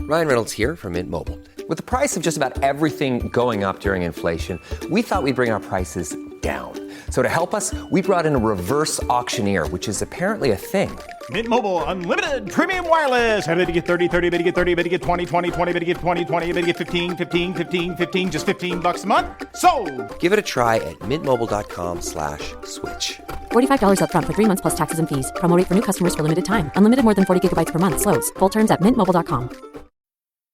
Ryan Reynolds here from Mint Mobile. With the price of just about everything going up during inflation, we thought we'd bring our prices down. So to help us, we brought in a reverse auctioneer, which is apparently a thing. Mint Mobile Unlimited Premium Wireless. How to get 30, 30, bit to get 30, bit to get 20, 20, 20, bit to get 20, 20, bit to get 15, 15, 15, 15, just $15 a month? Sold! Give it a try at mintmobile.com/switch. $45 up front for 3 months plus taxes and fees. Promo rate for new customers for limited time. Unlimited more than 40 gigabytes per month. Slows full terms at mintmobile.com.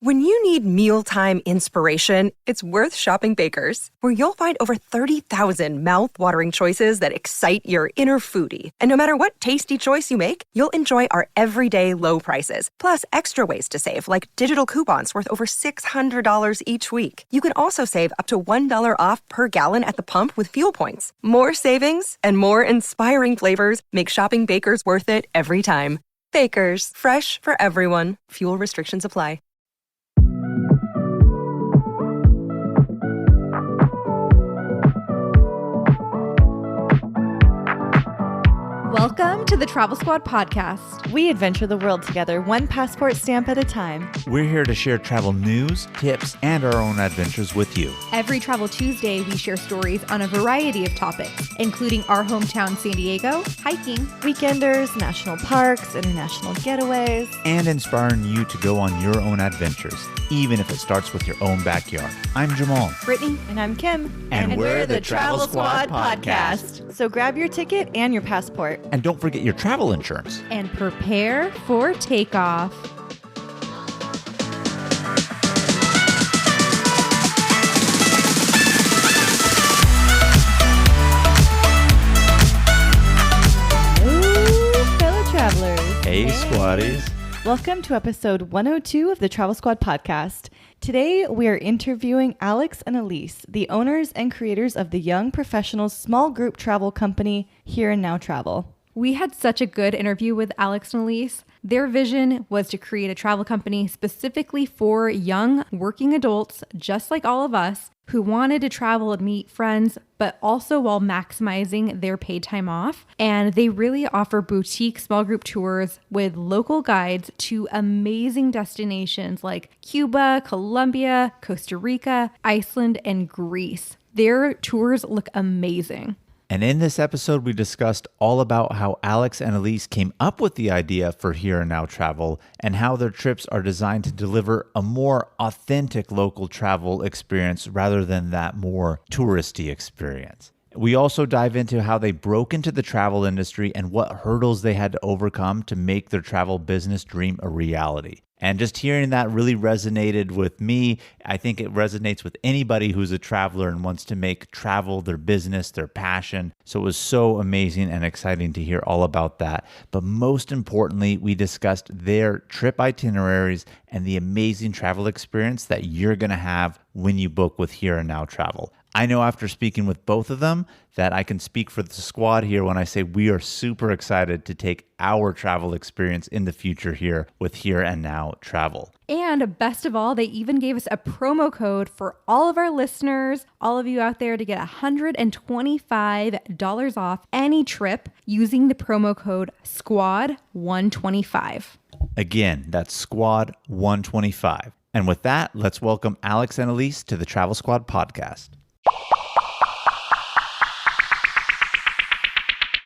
When you need mealtime inspiration, it's worth shopping Baker's, where you'll find over 30,000 mouth-watering choices that excite your inner foodie. And no matter what tasty choice you make, you'll enjoy our everyday low prices, plus extra ways to save, like digital coupons worth over $600 each week. You can also save up to $1 off per gallon at the pump with fuel points. More savings and more inspiring flavors make shopping Baker's worth it every time. Baker's, fresh for everyone. Fuel restrictions apply. Welcome to the Travel Squad podcast. We adventure the world together, one passport stamp at a time. We're here to share travel news, tips, and our own adventures with you. Every Travel Tuesday, we share stories on a variety of topics, including our hometown San Diego, hiking, Weekenders, national parks, international getaways, and inspiring you to go on your own adventures, even if it starts with your own backyard. I'm Jamal. Brittany. And I'm Kim. And we're the Travel Squad podcast. So grab your ticket and your passport. And don't forget your travel insurance. And prepare for takeoff. Hello, fellow travelers. Hey, squaddies. Welcome to episode 102 of the Travel Squad podcast. Today, we are interviewing Alex and Elise, the owners and creators of the young professionals small group travel company Here and Now Travel. We had such a good interview with Alex and Elise. Their vision was to create a travel company specifically for young working adults, just like all of us, who wanted to travel and meet friends, but also while maximizing their paid time off. And they really offer boutique small group tours with local guides to amazing destinations like Cuba, Colombia, Costa Rica, Iceland, and Greece. Their tours look amazing. And in this episode, we discussed all about how Alex and Elise came up with the idea for Here and Now Travel and how their trips are designed to deliver a more authentic local travel experience rather than that more touristy experience. We also dive into how they broke into the travel industry and what hurdles they had to overcome to make their travel business dream a reality. And just hearing that really resonated with me. I think it resonates with anybody who's a traveler and wants to make travel their business, their passion. So it was so amazing and exciting to hear all about that. But most importantly, we discussed their trip itineraries and the amazing travel experience that you're going to have when you book with Here and Now Travel. I know after speaking with both of them that I can speak for the squad here when I say we are super excited to take our travel experience in the future here with Here and Now Travel. And best of all, they even gave us a promo code for all of our listeners, all of you out there, to get $125 off any trip using the promo code SQUAD125. Again, that's SQUAD125. And with that, let's welcome Alex and Elise to the Travel Squad podcast.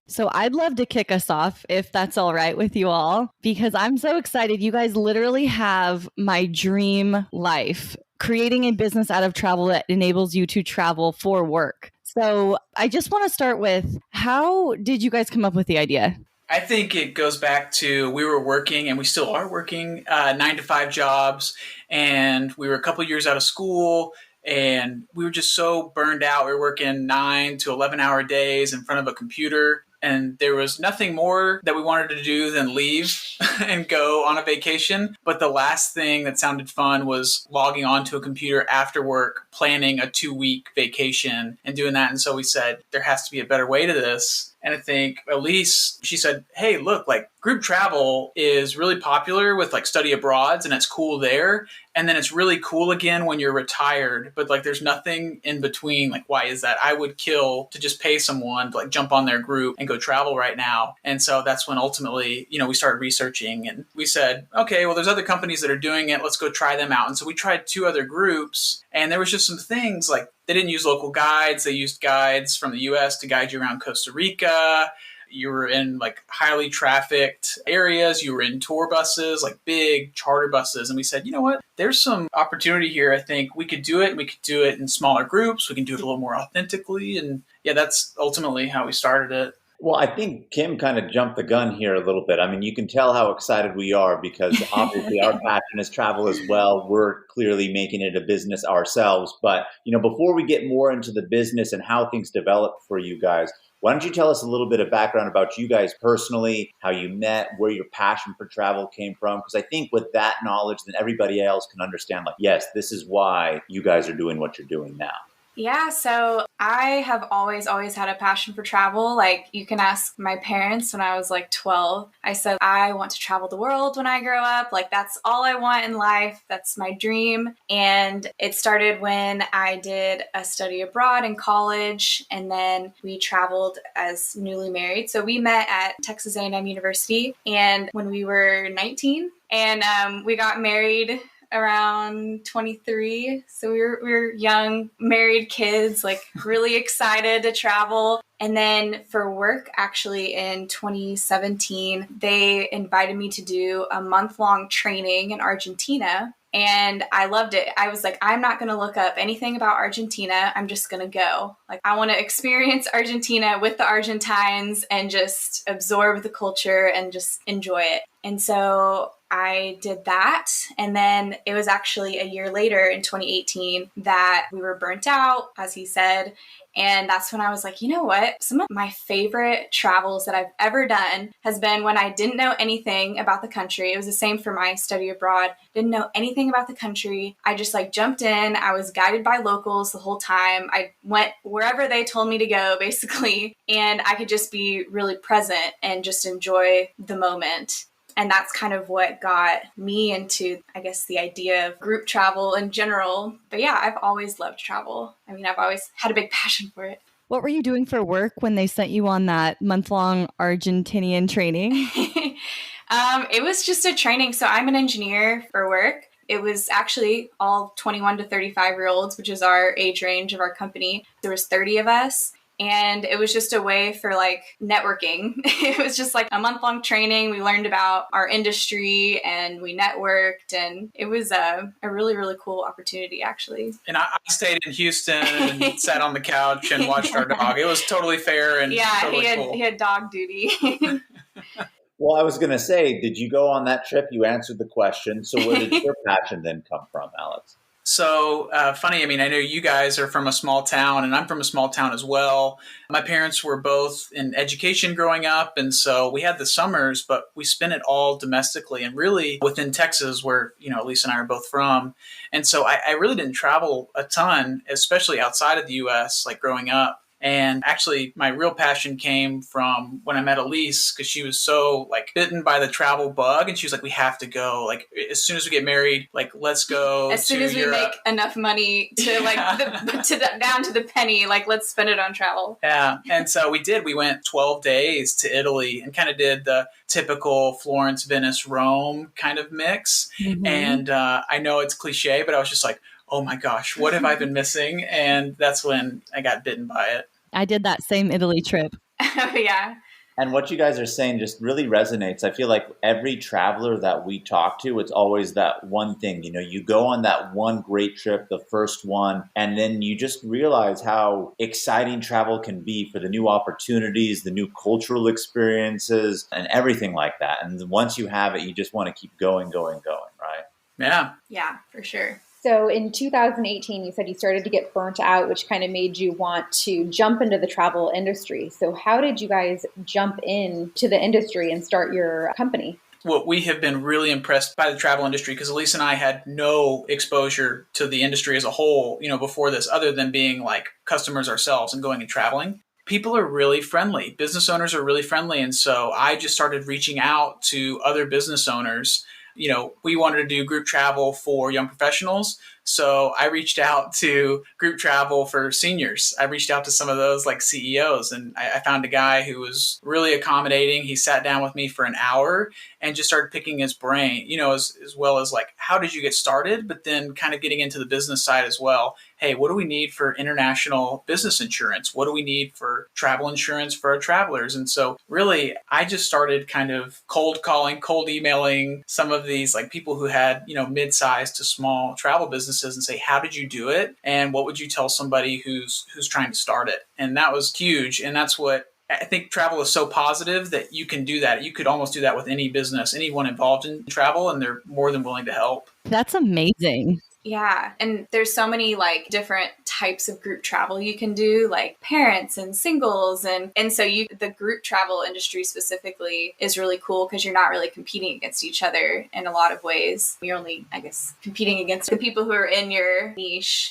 So I'd love to kick us off, if that's all right with you all, because I'm so excited. You guys literally have my dream life, creating a business out of travel that enables you to travel for work. So I just want to start with, how did you guys come up with the idea? I think it goes back to, we were working, and we still are working 9-to-5 jobs, and we were a couple years out of school, and we were just so burned out. We were working 9 to 11-hour days in front of a computer, and there was nothing more that we wanted to do than leave and go on a vacation. But the last thing that sounded fun was logging onto a computer after work, planning a 2-week vacation and doing that. And so we said, there has to be a better way to this. And I think Elise, she said, hey, look, like group travel is really popular with like study abroads and it's cool there. And then it's really cool again when you're retired, but like there's nothing in between. Like, why is that? I would kill to just pay someone to like jump on their group and go travel right now. And so that's when ultimately, we started researching and we said, okay, well, there's other companies that are doing it. Let's go try them out. And so we tried 2 other groups and there was just some things like they didn't use local guides. They used guides from the US to guide you around Costa Rica. You were in like highly trafficked areas. You were in tour buses, like big charter buses. And we said, you know what? There's some opportunity here. I think we could do it. We could do it in smaller groups. We can do it a little more authentically. And yeah, that's ultimately how we started it. Well, I think Kim kind of jumped the gun here a little bit. I mean, you can tell how excited we are because obviously our passion is travel as well. We're clearly making it a business ourselves. But, before we get more into the business and how things develop for you guys, why don't you tell us a little bit of background about you guys personally, how you met, where your passion for travel came from? Because I think with that knowledge, then everybody else can understand, like, yes, this is why you guys are doing what you're doing now. Yeah, so I have always had a passion for travel. Like, you can ask my parents when I was like 12. I said, I want to travel the world when I grow up. Like, that's all I want in life. That's my dream. And it started when I did a study abroad in college, and then we traveled as newly married. So we met at Texas A&M University, and when we were 19, and we got married around 23. So we were young, married kids, like really excited to travel. And then for work, actually in 2017, they invited me to do a month-long training in Argentina. And I loved it. I was like, I'm not going to look up anything about Argentina. I'm just going to go. Like, I want to experience Argentina with the Argentines and just absorb the culture and just enjoy it. And so I did that. And then it was actually a year later in 2018 that we were burnt out, as he said. And that's when I was like, you know what? Some of my favorite travels that I've ever done has been when I didn't know anything about the country. It was the same for my study abroad. Didn't know anything about the country. I just like jumped in. I was guided by locals the whole time. I went wherever they told me to go, basically. And I could just be really present and just enjoy the moment. And that's kind of what got me into, I guess, the idea of group travel in general. But yeah, I've always loved travel. I mean, I've always had a big passion for it. What were you doing for work when they sent you on that month-long Argentinian training? It was just a training. So I'm an engineer for work. It was actually all 21 to 35-year-olds, which is our age range of our company. There was 30 of us. And it was just a way for like networking. It was just like a month-long training. We learned about our industry and we networked, and it was a really, really cool opportunity, actually. And I stayed in Houston and sat on the couch and watched our dog. It was totally fair and totally cool. He had dog duty. Well, I was going to say, did you go on that trip? You answered the question. So where did your passion then come from, Alex? So funny. I mean, I know you guys are from a small town and I'm from a small town as well. My parents were both in education growing up. And so we had the summers, but we spent it all domestically and really within Texas where, Elise and I are both from. And so I really didn't travel a ton, especially outside of the US, like growing up. And actually, my real passion came from when I met Elise, because she was so like bitten by the travel bug. And she was like, we have to go. Like, as soon as we get married, like, let's go. As soon as we make enough money to like down to the penny, like, let's spend it on travel. Yeah. And so we did. We went 12 days to Italy and kind of did the typical Florence, Venice, Rome kind of mix. Mm-hmm. And I know it's cliche, but I was just like, oh my gosh, what have I been missing? And that's when I got bitten by it. I did that same Italy trip. Yeah. And what you guys are saying just really resonates. I feel like every traveler that we talk to, it's always that one thing. You go on that one great trip, the first one, and then you just realize how exciting travel can be for the new opportunities, the new cultural experiences, and everything like that. And once you have it, you just want to keep going, right? Yeah. Yeah, for sure. So in 2018, you said you started to get burnt out, which kind of made you want to jump into the travel industry. So how did you guys jump into the industry and start your company? Well, we have been really impressed by the travel industry because Elise and I had no exposure to the industry as a whole, before this, other than being like customers ourselves and going and traveling. people are really friendly. Business owners are really friendly. And so I just started reaching out to other business owners. We wanted to do group travel for young professionals. So I reached out to group travel for seniors. I reached out to some of those like CEOs, and I found a guy who was really accommodating. He sat down with me for an hour and just started picking his brain, as well as like, how did you get started? But then kind of getting into the business side as well. Hey, what do we need for international business insurance? What do we need for travel insurance for our travelers? And so really, I just started kind of cold calling, cold emailing some of these like people who had, mid-sized to small travel businesses and say, how did you do it? And what would you tell somebody who's trying to start it? And that was huge. And that's what I think travel is so positive that you can do that. You could almost do that with any business, anyone involved in travel, and they're more than willing to help. That's amazing. Yeah. And there's so many like different types of group travel you can do, like parents and singles. And so the group travel industry specifically is really cool because you're not really competing against each other in a lot of ways. You're only, I guess, competing against the people who are in your niche.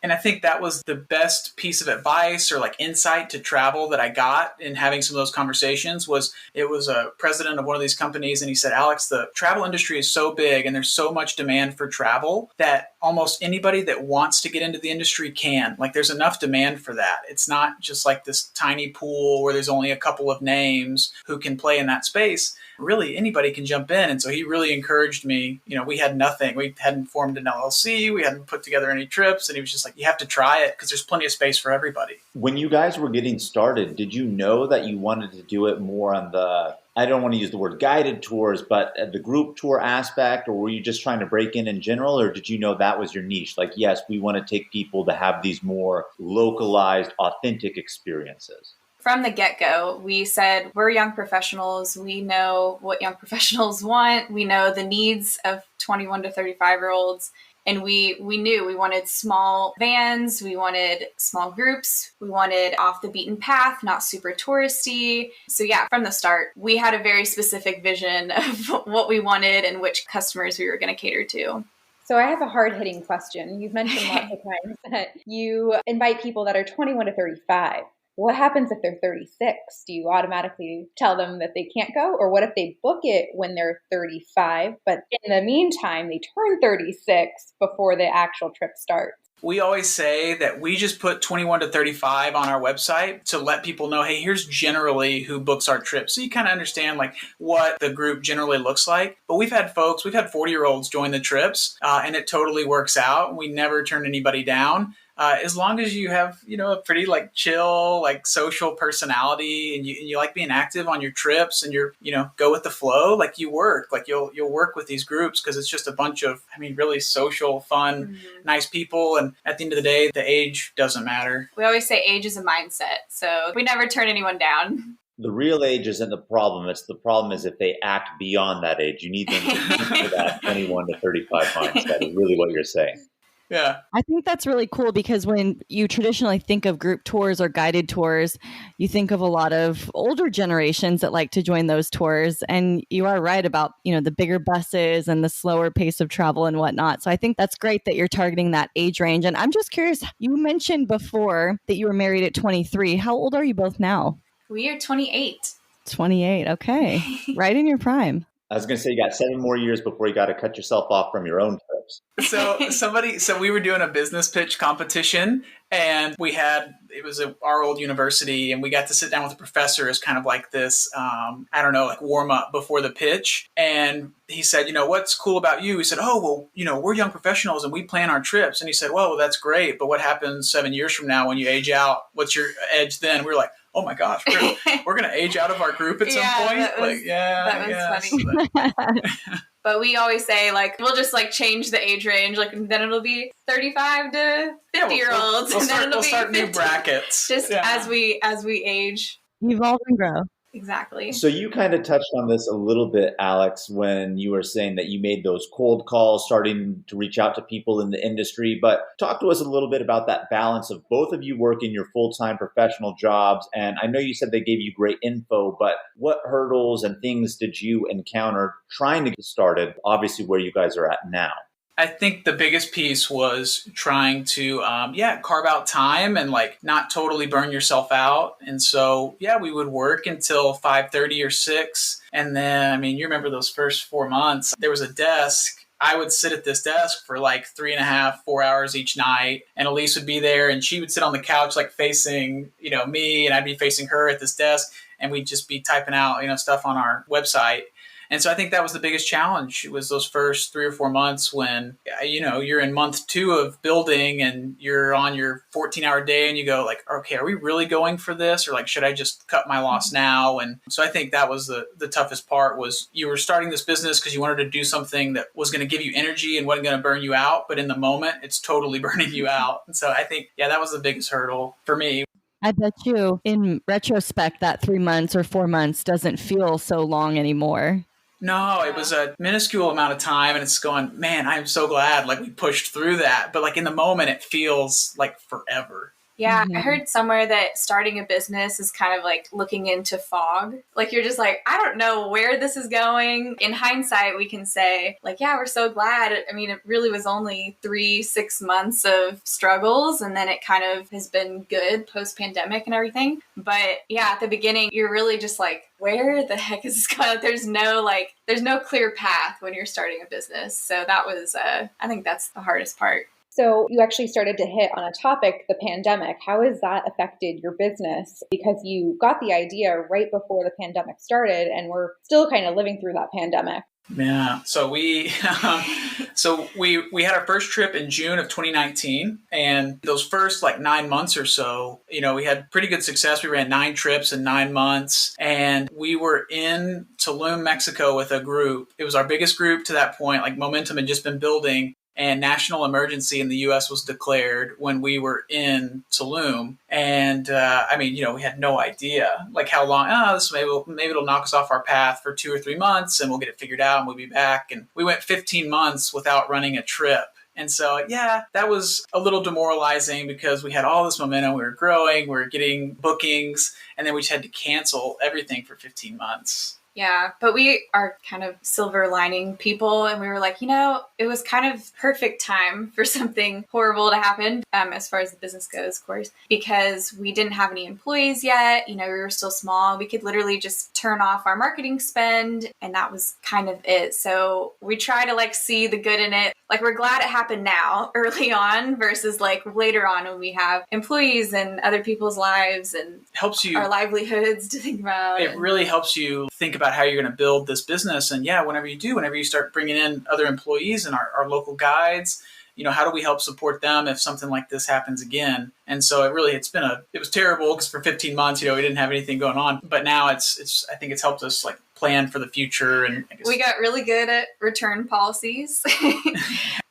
And I think that was the best piece of advice or like insight to travel that I got in having some of those conversations. It was a president of one of these companies, and he said, Alex, the travel industry is so big and there's so much demand for travel that almost anybody that wants to get into the industry can. Like there's enough demand for that. It's not just like this tiny pool where there's only a couple of names who can play in that space. Really, anybody can jump in. And so he really encouraged me. We had nothing. We hadn't formed an LLC. We hadn't put together any trips. And he was just like, you have to try it because there's plenty of space for everybody. When you guys were getting started, did you know that you wanted to do it more on the, I don't want to use the word guided tours, but the group tour aspect, or were you just trying to break in general, or did you know that was your niche? Like, yes, we want to take people to have these more localized, authentic experiences. From the get-go, we said, we're young professionals. We know what young professionals want. We know the needs of 21 to 35-year-olds. And we knew we wanted small vans. We wanted small groups. We wanted off the beaten path, not super touristy. So yeah, from the start, we had a very specific vision of what we wanted and which customers we were going to cater to. So I have a hard-hitting question. You've mentioned lots of times that you invite people that are 21 to 35. What happens if they're 36? Do you automatically tell them that they can't go? Or what if they book it when they're 35, but in the meantime, they turn 36 before the actual trip starts? We always say that we just put 21 to 35 on our website to let people know, hey, here's generally who books our trips. So you kind of understand like what the group generally looks like. But we've had 40-year-olds join the trips and it totally works out. We never turn anybody down. As long as you have, a pretty like chill, like social personality and you like being active on your trips and you're, go with the flow, like you work, like you'll work with these groups because it's just a bunch of, really social, fun, nice people. And at the end of the day, the age doesn't matter. We always say age is a mindset. So we never turn anyone down. The real age isn't the problem. The problem is if they act beyond that age. You need them to keep to that 21 to 35 mindset is really what you're saying. Yeah. I think that's really cool because when you traditionally think of group tours or guided tours, you think of a lot of older generations that like to join those tours. And you are right about, the bigger buses and the slower pace of travel and whatnot. So I think that's great that you're targeting that age range. And I'm just curious, you mentioned before that you were married at 23. How old are you both now? We are 28. 28. Okay. Right in your prime. I was going to say you got 7 more years before you got to cut yourself off from your own trips. So we were doing a business pitch competition and it was at our old university and we got to sit down with a professor as kind of like this, like warm up before the pitch. And he said, what's cool about you? He said, oh, well, we're young professionals and we plan our trips. And he said, well, that's great. But what happens 7 years from now when you age out? What's your edge then? We were like, oh my gosh, we're going to age out of our group at some point. That was funny. But we always say like, we'll just like change the age range. Like then it'll be 35 to 50-year-olds. We'll start new brackets. Just as we age. Evolve and grow. Exactly. So you kind of touched on this a little bit, Alex, when you were saying that you made those cold calls, starting to reach out to people in the industry. But talk to us a little bit about that balance of both of you working your full-time professional jobs. And I know you said they gave you great info, but what hurdles and things did you encounter trying to get started, obviously where you guys are at now? I think the biggest piece was trying to, carve out time and like not totally burn yourself out. And so, we would work until 5:30 or 6. And then, I mean, you remember those first 4 months, there was a desk. I would sit at this desk for like 3.5, 4 hours each night. And Elise would be there and she would sit on the couch, like facing, me, and I'd be facing her at this desk. And we'd just be typing out, stuff on our website. And so I think that was the biggest challenge. It was those first 3 or 4 months when, you're in month 2 of building and you're on your 14-hour day and you go like, okay, are we really going for this? Or like, should I just cut my loss now? And so I think that was the toughest part was you were starting this business because you wanted to do something that was going to give you energy and wasn't going to burn you out. But in the moment, it's totally burning you out. And so I think, that was the biggest hurdle for me. I bet you in retrospect, that 3 months or 4 months doesn't feel so long anymore. No, it was a minuscule amount of time and it's going, man, I'm so glad like we pushed through that. But like in the moment, it feels like forever. Yeah, I heard somewhere that starting a business is kind of like looking into fog. Like you're just like, I don't know where this is going. In hindsight, we can say like, yeah, we're so glad. I mean, it really was only 3-6 months of struggles. And then it kind of has been good post-pandemic and everything. But yeah, at the beginning, you're really just like, where the heck is this going? There's no clear path when you're starting a business. So that was, I think that's the hardest part. So you actually started to hit on a topic, the pandemic. How has that affected your business? Because you got the idea right before the pandemic started and we're still kind of living through that pandemic. Yeah. So we had our first trip in June of 2019, and those first like 9 months or so, we had pretty good success. We ran 9 trips in 9 months, and we were in Tulum, Mexico with a group. It was our biggest group to that point. Like momentum had just been building. And national emergency in the U.S. was declared when we were in Tulum. And we had no idea like how long, maybe it'll knock us off our path for 2 or 3 months and we'll get it figured out and we'll be back. And we went 15 months without running a trip. And so, that was a little demoralizing because we had all this momentum. We were growing, we were getting bookings, and then we just had to cancel everything for 15 months. Yeah, but we are kind of silver lining people. And we were like, it was kind of perfect time for something horrible to happen, as far as the business goes, of course, because we didn't have any employees yet. We were still small. We could literally just turn off our marketing spend. And that was kind of it. So we try to like see the good in it. Like we're glad it happened now early on versus like later on when we have employees and other people's lives and helps you our livelihoods to think about. It really helps you think about how you're going to build this business. And whenever you start bringing in other employees and our local guides, how do we help support them if something like this happens again? And so it was terrible because for 15 months, we didn't have anything going on, but now I think it's helped us like plan for the future. And we got really good at return policies.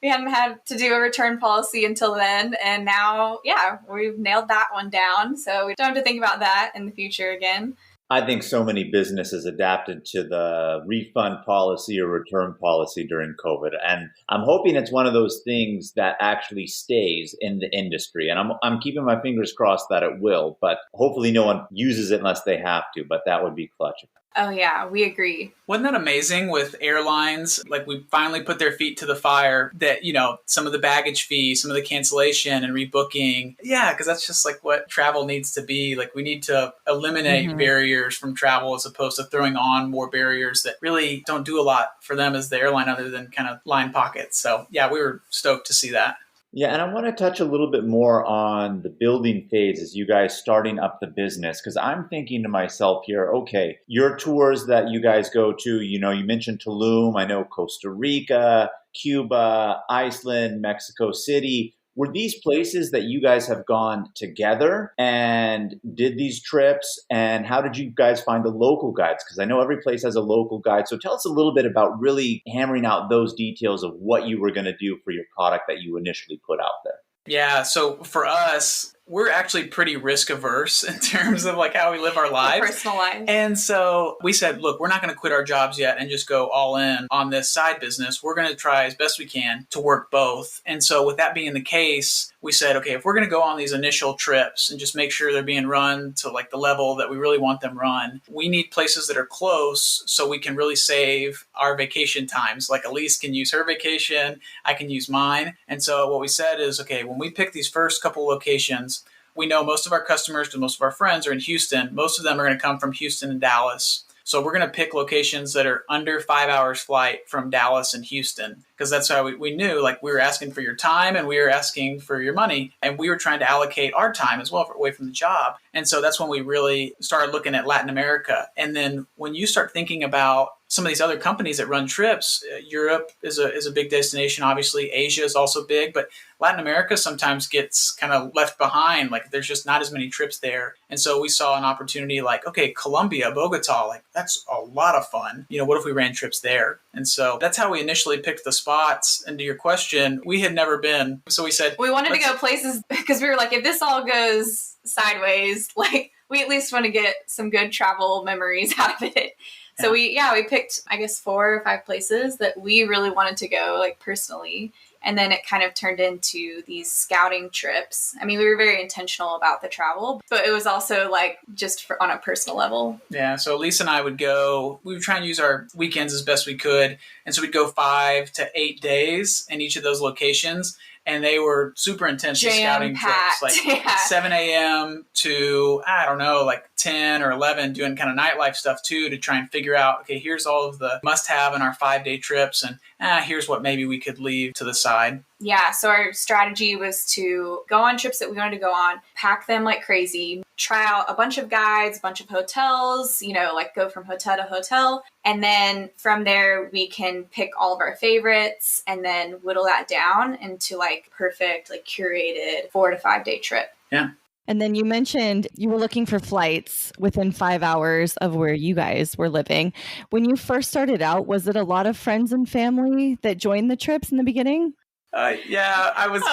We hadn't had to do a return policy until then. And now, we've nailed that one down. So we don't have to think about that in the future again. I think so many businesses adapted to the refund policy or return policy during COVID. And I'm hoping it's one of those things that actually stays in the industry. And I'm keeping my fingers crossed that it will, but hopefully no one uses it unless they have to, but that would be clutch. Oh yeah, we agree. Wasn't that amazing with airlines? Like we finally put their feet to the fire that, some of the baggage fees, some of the cancellation and rebooking. Yeah, because that's just like what travel needs to be. Like we need to eliminate barriers from travel as opposed to throwing on more barriers that really don't do a lot for them as the airline other than kind of line pockets. So we were stoked to see that. Yeah, and I want to touch a little bit more on the building phase as you guys starting up the business, because I'm thinking to myself here, okay, your tours that you guys go to, you mentioned Tulum, I know Costa Rica, Cuba, Iceland, Mexico City. Were these places that you guys have gone together and did these trips? And how did you guys find the local guides? Because I know every place has a local guide. So tell us a little bit about really hammering out those details of what you were going to do for your product that you initially put out there. Yeah. So for us, we're actually pretty risk averse in terms of like how we live our lives. Personal lives. And so we said, look, we're not going to quit our jobs yet and just go all in on this side business. We're going to try as best we can to work both. And so with that being the case, we said, okay, if we're going to go on these initial trips and just make sure they're being run to like the level that we really want them run, we need places that are close so we can really save our vacation times. Like Elise can use her vacation, I can use mine. And so what we said is, okay, when we pick these first couple locations, we know most of our customers and most of our friends are in Houston. Most of them are going to come from Houston and Dallas. So we're going to pick locations that are under 5 hours flight from Dallas and Houston, because that's how we knew, like, we were asking for your time and we were asking for your money, and we were trying to allocate our time as well away from the job. And so that's when we really started looking at Latin America. And then when you start thinking about some of these other companies that run trips, Europe is a big destination. Obviously, Asia is also big, but Latin America sometimes gets kind of left behind. Like there's just not as many trips there. And so we saw an opportunity like, okay, Colombia, Bogota, like that's a lot of fun. You know, what if we ran trips there? And so that's how we initially picked the spots. And to your question, we had never been. So we said, we wanted to go places because we were like, if this all goes sideways, like we at least want to get some good travel memories out of it. So we picked, I guess, 4 or 5 places that we really wanted to go, like personally. And then it kind of turned into these scouting trips. I mean, we were very intentional about the travel, but it was also like just on a personal level. Yeah. So Lisa and I would we would try and use our weekends as best we could. And so we'd go 5 to 8 days in each of those locations. And they were super intense scouting trips, like 7 a.m. to, I don't know, like 10 or 11, doing kind of nightlife stuff too, to try and figure out, okay, here's all of the must-have in our 5-day trips, and here's what maybe we could leave to the side. Yeah, so our strategy was to go on trips that we wanted to go on, pack them like crazy, try out a bunch of guides, a bunch of hotels, you know, like go from hotel to hotel. And then from there, we can pick all of our favorites and then whittle that down into like perfect, like curated 4 to 5 day trip. Yeah. And then you mentioned you were looking for flights within 5 hours of where you guys were living. When you first started out, was it a lot of friends and family that joined the trips in the beginning? I was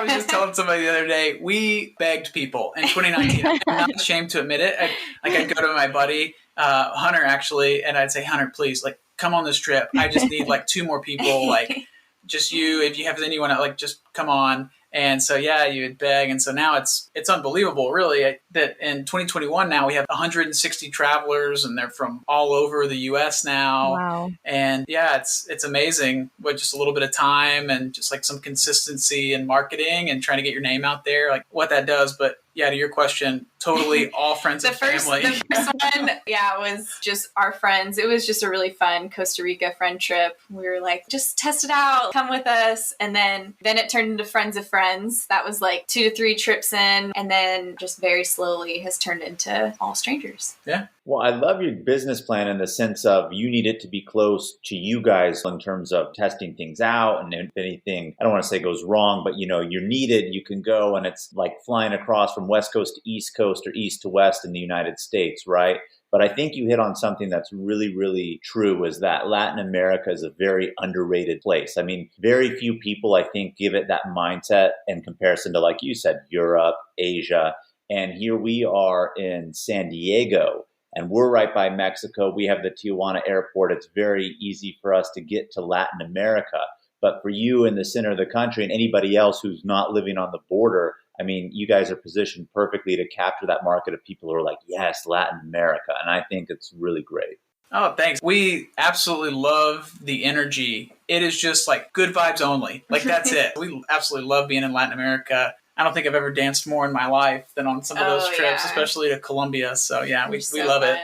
just telling somebody the other day, we begged people in 2019. I'm not ashamed to admit it. I'd go to my buddy, Hunter, actually, and I'd say, Hunter, please, like, come on this trip. I just need like 2 more people, like just you. If you have anyone, like, just come on. And so, you would beg. And so now it's unbelievable, really, that in 2021 now we have 160 travelers, and they're from all over the U.S. now. Wow. And it's amazing with just a little bit of time and just like some consistency in marketing and trying to get your name out there, like what that does. But to your question, totally all friends and family. The first one, was just our friends. It was just a really fun Costa Rica friend trip. We were like, just test it out, come with us. And then it turned into friends of friends. That was like 2 to 3 trips in. And then just very slowly has turned into all strangers. Yeah. Well, I love your business plan in the sense of you need it to be close to you guys in terms of testing things out. And if anything, I don't want to say goes wrong, but you're needed, you can go, and it's like flying across from West Coast to East Coast or East to West in the United States, right? But I think you hit on something that's really, really true, is that Latin America is a very underrated place. I mean, very few people, I think, give it that mindset in comparison to, like you said, Europe, Asia. And here we are in San Diego, and we're right by Mexico. We have the Tijuana airport. It's very easy for us to get to Latin America. But for you in the center of the country and anybody else who's not living on the border, I mean, you guys are positioned perfectly to capture that market of people who are like, yes, Latin America. And I think it's really great. Oh, thanks. We absolutely love the energy. It is just like good vibes only. Like, that's it. We absolutely love being in Latin America. I don't think I've ever danced more in my life than on some of those trips, especially to Colombia. So we love it.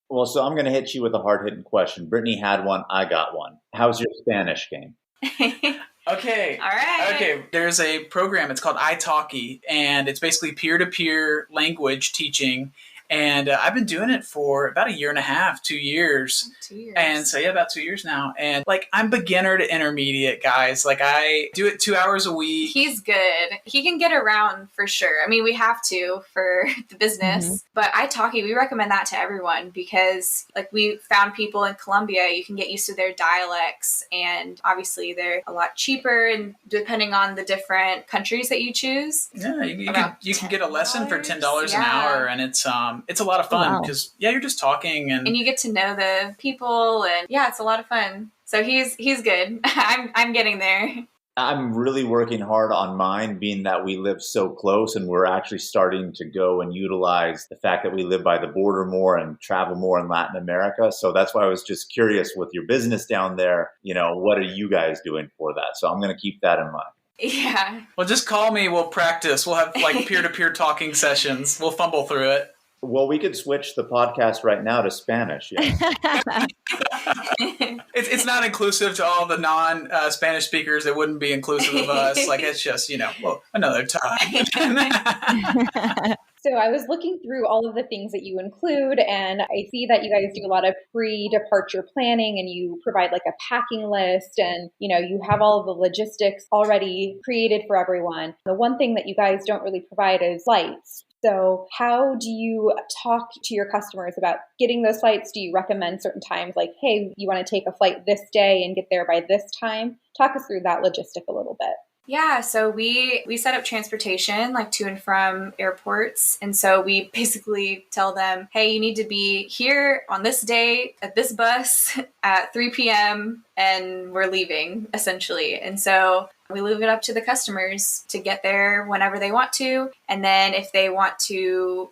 Well, so I'm going to hit you with a hard-hitting question. Brittany had one. I got one. How's your Spanish game? Okay. All right. Okay. There's a program. It's called italki, and it's basically peer-to-peer language teaching. And I've been doing it for about 1.5 years, 2 years. 2 years. And so, yeah, about 2 years now. And like, I'm beginner to intermediate, guys. Like, I do it 2 hours a week. He's good. He can get around for sure. I mean, we have to for the business, but Italki, we recommend that to everyone because like we found people in Colombia, you can get used to their dialects and obviously they're a lot cheaper and depending on the different countries that you choose. Yeah, you can get a lesson for $10 an hour and it's a lot of fun because you're just talking and you get to know the people and it's a lot of fun. So he's good. I'm getting there. I'm really working hard on mine, being that we live so close and we're actually starting to go and utilize the fact that we live by the border more and travel more in Latin America. So that's why I was just curious with your business down there, what are you guys doing for that? So I'm going to keep that in mind. Yeah. Well, just call me. We'll practice. We'll have like peer-to-peer talking sessions. We'll fumble through it. Well, we could switch the podcast right now to Spanish. Yeah. It's not inclusive to all the non-Spanish speakers. It wouldn't be inclusive of us. Like, it's just, another time. So I was looking through all of the things that you include, and I see that you guys do a lot of pre-departure planning and you provide like a packing list and, you have all of the logistics already created for everyone. The one thing that you guys don't really provide is flights. So how do you talk to your customers about getting those flights? Do you recommend certain times like, hey, you want to take a flight this day and get there by this time? Talk us through that logistic a little bit. Yeah, so we set up transportation like to and from airports. And so we basically tell them, hey, you need to be here on this day at this bus at 3 p.m. and we're leaving essentially. And so we leave it up to the customers to get there whenever they want to. And then if they want to,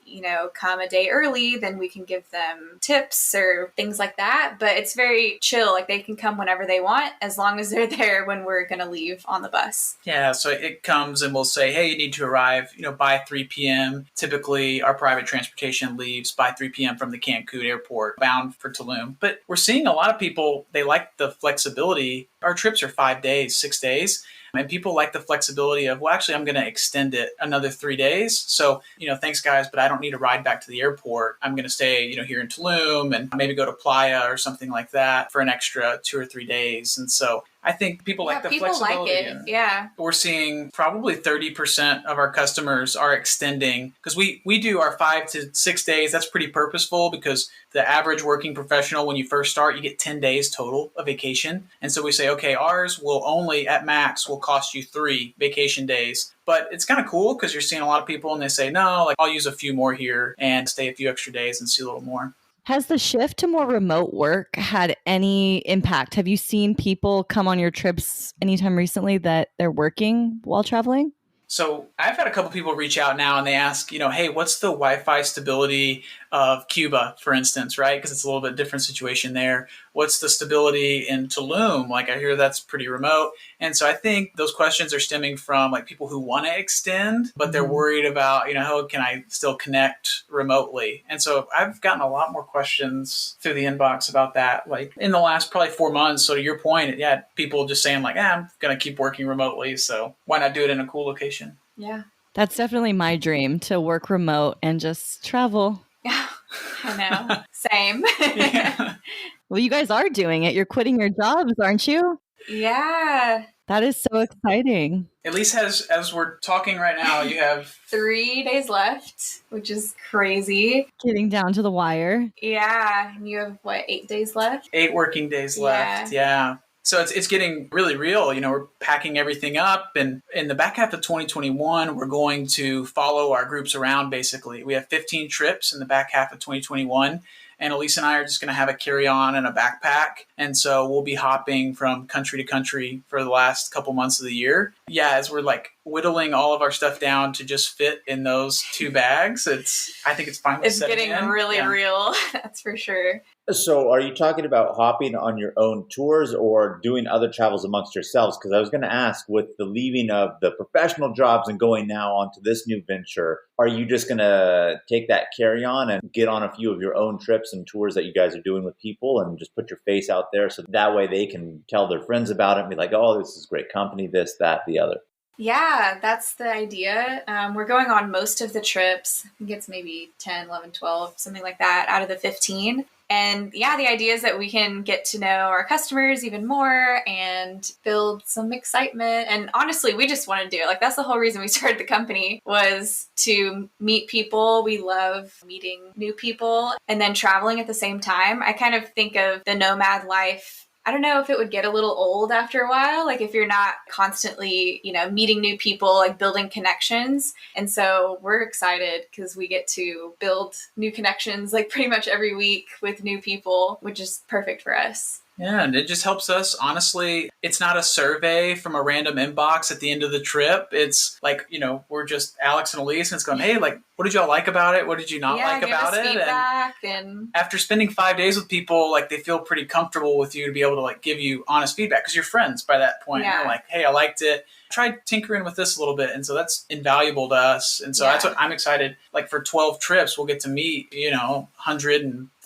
come a day early, then we can give them tips or things like that. But it's very chill. Like they can come whenever they want, as long as they're there when we're going to leave on the bus. Yeah. So it comes and we'll say, hey, you need to arrive, by 3 p.m. Typically our private transportation leaves by 3 p.m. from the Cancun airport bound for Tulum. But we're seeing a lot of people, they like the flexibility. Our trips are 5 days, 6 days. And people like the flexibility of, well, actually, I'm going to extend it another 3 days. So, thanks, guys, but I don't need to ride back to the airport. I'm going to stay, here in Tulum and maybe go to Playa or something like that for an extra 2 or 3 days. And so I think people like the flexibility. People like it, yeah. We're seeing probably 30% of our customers are extending because we do our 5 to 6 days. That's pretty purposeful because the average working professional, when you first start, you get 10 days total of vacation. And so we say, okay, ours will only at max will cost you 3 vacation days. But it's kind of cool because you're seeing a lot of people and they say, no, like I'll use a few more here and stay a few extra days and see a little more. Has the shift to more remote work had any impact? Have you seen people come on your trips anytime recently that they're working while traveling? So I've had a couple people reach out now and they ask, hey, what's the Wi-Fi stability of Cuba, for instance, right? Because it's a little bit different situation there. What's the stability in Tulum? Like I hear that's pretty remote. And so I think those questions are stemming from like people who want to extend, but they're worried about, how can I still connect remotely? And so I've gotten a lot more questions through the inbox about that, like in the last probably 4 months. So to your point, people just saying like, I'm going to keep working remotely. So why not do it in a cool location? Yeah. That's definitely my dream, to work remote and just travel. Yeah, I know. Same. Yeah. Well, you guys are doing it. You're quitting your jobs, aren't you? Yeah. That is so exciting. Elise has, as we're talking right now, you have 3 days left, which is crazy. Getting down to the wire. Yeah. And you have 8 days left? 8 working days left. Yeah. So it's getting really real. We're packing everything up. And in the back half of 2021, we're going to follow our groups around, basically. We have 15 trips in the back half of 2021. And Elise and I are just going to have a carry-on and a backpack. And so we'll be hopping from country to country for the last couple months of the year. Yeah, as we're like whittling all of our stuff down to just fit in those 2 bags, I think it's finally It's getting really real. That's for sure. So are you talking about hopping on your own tours or doing other travels amongst yourselves? Because I was going to ask, with the leaving of the professional jobs and going now onto this new venture, are you just going to take that carry-on and get on a few of your own trips and tours that you guys are doing with people and just put your face out there so that way they can tell their friends about it and be like, oh, this is great company, this, that, the other? Yeah, that's the idea. We're going on most of the trips. I think it's maybe 10, 11, 12, something like that out of the 15. And yeah, the idea is that we can get to know our customers even more and build some excitement. And honestly, we just want to do it. Like, that's the whole reason we started the company, was to meet people. We love meeting new people and then traveling at the same time. I kind of think of the nomad life. I don't know if it would get a little old after a while, like if you're not constantly, meeting new people, like building connections. And so we're excited because we get to build new connections like pretty much every week with new people, which is perfect for us. Yeah, and it just helps us. Honestly, it's not a survey from a random inbox at the end of the trip. It's like, we're just Alex and Elise, and it's going, hey, like, what did y'all like about it? What did you not like about it? Feedback and after spending 5 days with people, like, they feel pretty comfortable with you to be able to like give you honest feedback because you're friends by that point. Yeah. You're like, hey, I liked it. Try tinkering with this a little bit. And so that's invaluable to us. And so that's what I'm excited. Like, for 12 trips, we'll get to meet,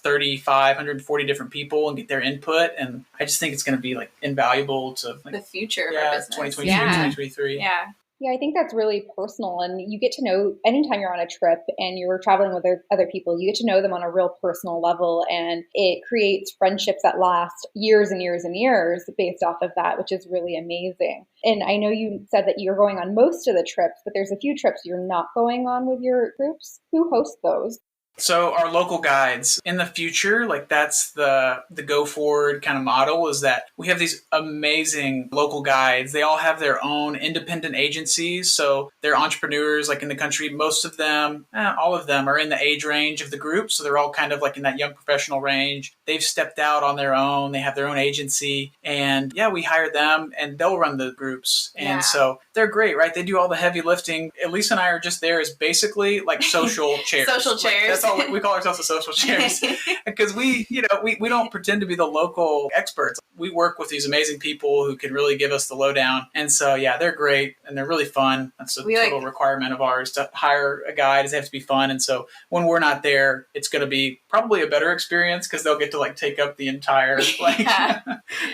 140 different people and get their input. And I just think it's going to be like invaluable to like, the future of our business. 2022, 2023. Yeah. Yeah, I think that's really personal. And you get to know, anytime you're on a trip and you're traveling with other people, you get to know them on a real personal level. And it creates friendships that last years and years and years based off of that, which is really amazing. And I know you said that you're going on most of the trips, but there's a few trips you're not going on with your groups. Who hosts those? So our local guides in the future, like that's the go forward kind of model, is that we have these amazing local guides. They all have their own independent agencies. So they're entrepreneurs like in the country. Most of them, all of them are in the age range of the group. So they're all kind of like in that young professional range. They've stepped out on their own. They have their own agency, and we hire them and they'll run the groups. And so they're great, right? They do all the heavy lifting. Elise and I are just there as basically like social chairs. Social chairs. That's all we call ourselves, the social chairs, because we don't pretend to be the local experts. We work with these amazing people who can really give us the lowdown. And so, they're great and they're really fun. That's a total requirement of ours to hire a guide, is they have to be fun. And so when we're not there, it's going to be probably a better experience because they'll get to like take up the entire the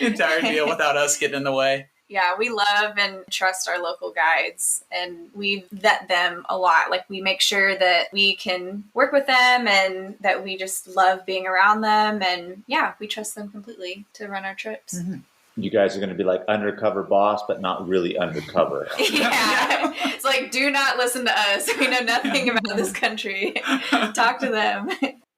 entire deal without us getting in the way. Yeah, we love and trust our local guides, and we vet them a lot. Like, we make sure that we can work with them and that we just love being around them. And we trust them completely to run our trips. Mm-hmm. You guys are going to be like undercover boss, but not really undercover. It's like, do not listen to us. We know nothing about this country. Talk to them.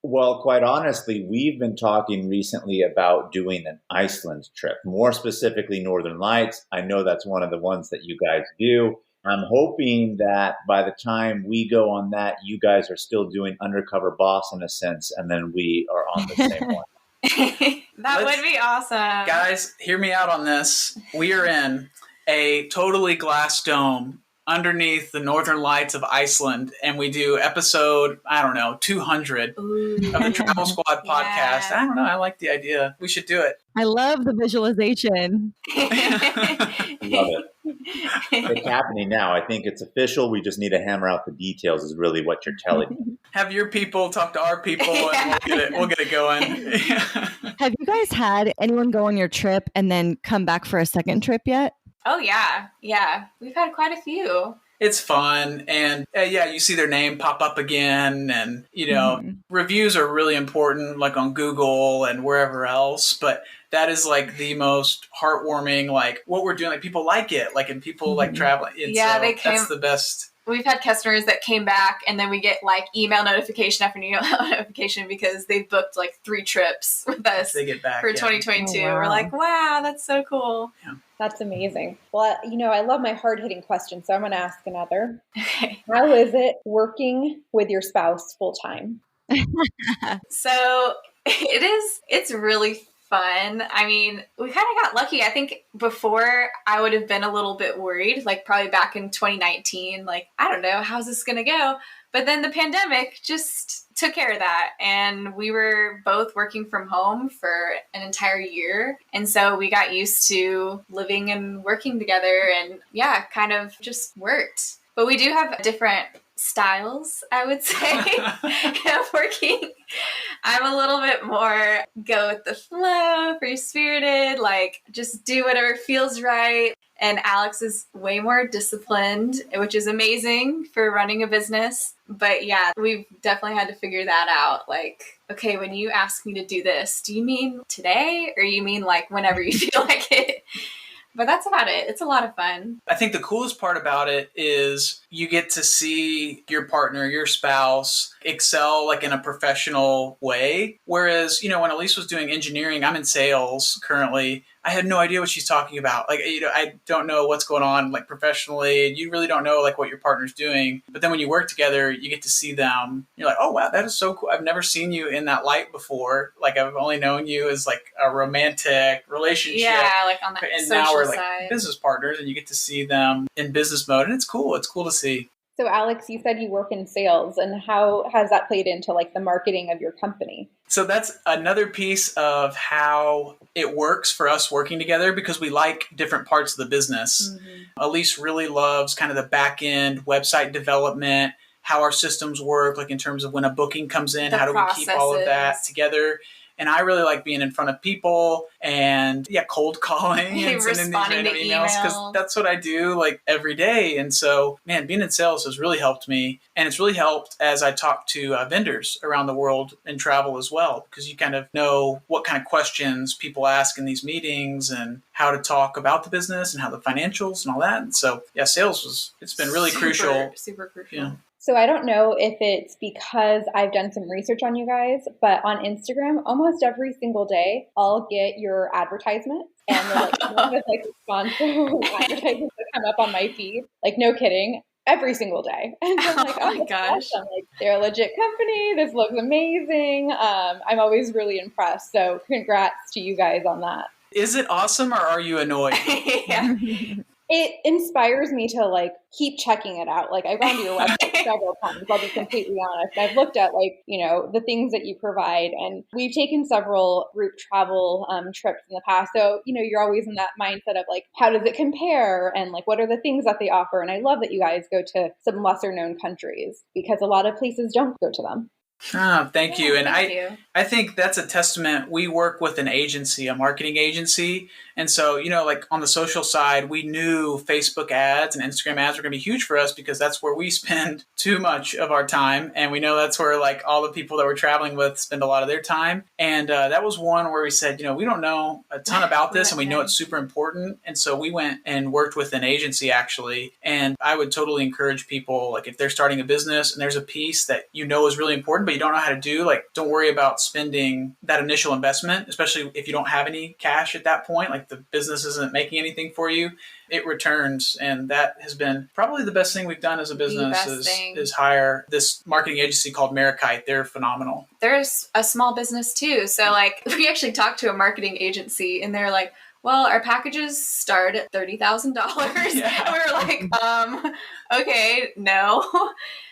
Well, quite honestly, we've been talking recently about doing an Iceland trip, more specifically Northern Lights. I know that's one of the ones that you guys do. I'm hoping that by the time we go on that, you guys are still doing undercover boss in a sense, and then we are on the same one. That would be awesome. Guys, hear me out on this. We are in a totally glass dome underneath the Northern Lights of Iceland, and we do episode 200 of the Travel Squad podcast. I don't know, I like the idea. We should do it. I love the visualization. Love it. It's happening now. I think it's official. We just need to hammer out the details, is really what you're telling me. Have your people talk to our people and we'll get it going. Have you guys had anyone go on your trip and then come back for a second trip yet? Oh, yeah. Yeah. We've had quite a few. It's fun. And you see their name pop up again. And, reviews are really important, like on Google and wherever else. But that is like the most heartwarming, like what we're doing. Like, people like it. Like, and people like traveling. That's the best. We've had customers that came back and then we get like email notification after email notification because they booked like 3 trips with us they get back, for 2022. Oh, wow. We're like, wow, that's so cool. Yeah. That's amazing. Well, I love my hard-hitting question, so I'm going to ask another. Okay. How is it working with your spouse full-time? So it's really fun. I mean, we kind of got lucky. I think before I would have been a little bit worried, like probably back in 2019, like, I don't know, how's this going to go? But then the pandemic just took care of that. And we were both working from home for an entire year. And so we got used to living and working together and kind of just worked. But we do have different styles, I would say, of working. I'm a little bit more go with the flow, free spirited, like just do whatever feels right. And Alex is way more disciplined, which is amazing for running a business. But yeah, we've definitely had to figure that out. Like, okay, when you ask me to do this, do you mean today or you mean like whenever you feel like it? But that's about it. It's a lot of fun. I think the coolest part about it is you get to see your partner, your spouse, excel like in a professional way. Whereas, when Elise was doing engineering, I'm in sales currently. I had no idea what she's talking about. Like, I don't know what's going on like professionally. You really don't know like what your partner's doing. But then when you work together, you get to see them. You're like, oh, wow, that is so cool. I've never seen you in that light before. Like, I've only known you as like a romantic relationship. Yeah, like on that and social now we're side. like business partners, and you get to see them in business mode. And it's cool. It's cool to see. So Alex, you said you work in sales, and how has that played into like the marketing of your company? So that's another piece of how it works for us working together because we like different parts of the business. Mm-hmm. Elise really loves kind of the back end website development, how our systems work, like in terms of when a booking comes in, how do we keep all of that together? And I really like being in front of people and cold calling and sending these random emails because that's what I do like every day. And so, man, being in sales has really helped me. And it's really helped as I talk to vendors around the world and travel as well, because you kind of know what kind of questions people ask in these meetings and how to talk about the business and how the financials and all that. And so, sales it's been really crucial. Super crucial. Yeah. So I don't know if it's because I've done some research on you guys, but on Instagram, almost every single day, I'll get your advertisements and they're like sponsor advertisements that come up on my feed. Like, no kidding. Every single day. And so I'm like, oh my gosh. Awesome. Like, they're a legit company. This looks amazing. I'm always really impressed. So congrats to you guys on that. Is it awesome or are you annoyed? Yeah. It inspires me to like keep checking it out. Like, I've gone to your website several times, I'll be completely honest. I've looked at like, the things that you provide, and we've taken several group travel trips in the past. So, you're always in that mindset of like, how does it compare? And like, what are the things that they offer? And I love that you guys go to some lesser known countries because a lot of places don't go to them. Oh, thank you. And thank you. I think that's a testament. We work with an agency, a marketing agency. And so, like on the social side, we knew Facebook ads and Instagram ads were going to be huge for us because that's where we spend too much of our time. And we know that's where like all the people that we're traveling with spend a lot of their time. And that was one where we said, we don't know a ton about this and we know it's super important. And so we went and worked with an agency actually. And I would totally encourage people, like if they're starting a business and there's a piece that is really important, but you don't know how to do, like don't worry about spending that initial investment, especially if you don't have any cash at that point, like the business isn't making anything for you, it returns. And that has been probably the best thing we've done as a business is hire this marketing agency called Marikite. They're phenomenal. There's a small business too. So like we actually talked to a marketing agency and they're like, well, our packages start at $30,000. Yeah. And we were like, okay, no.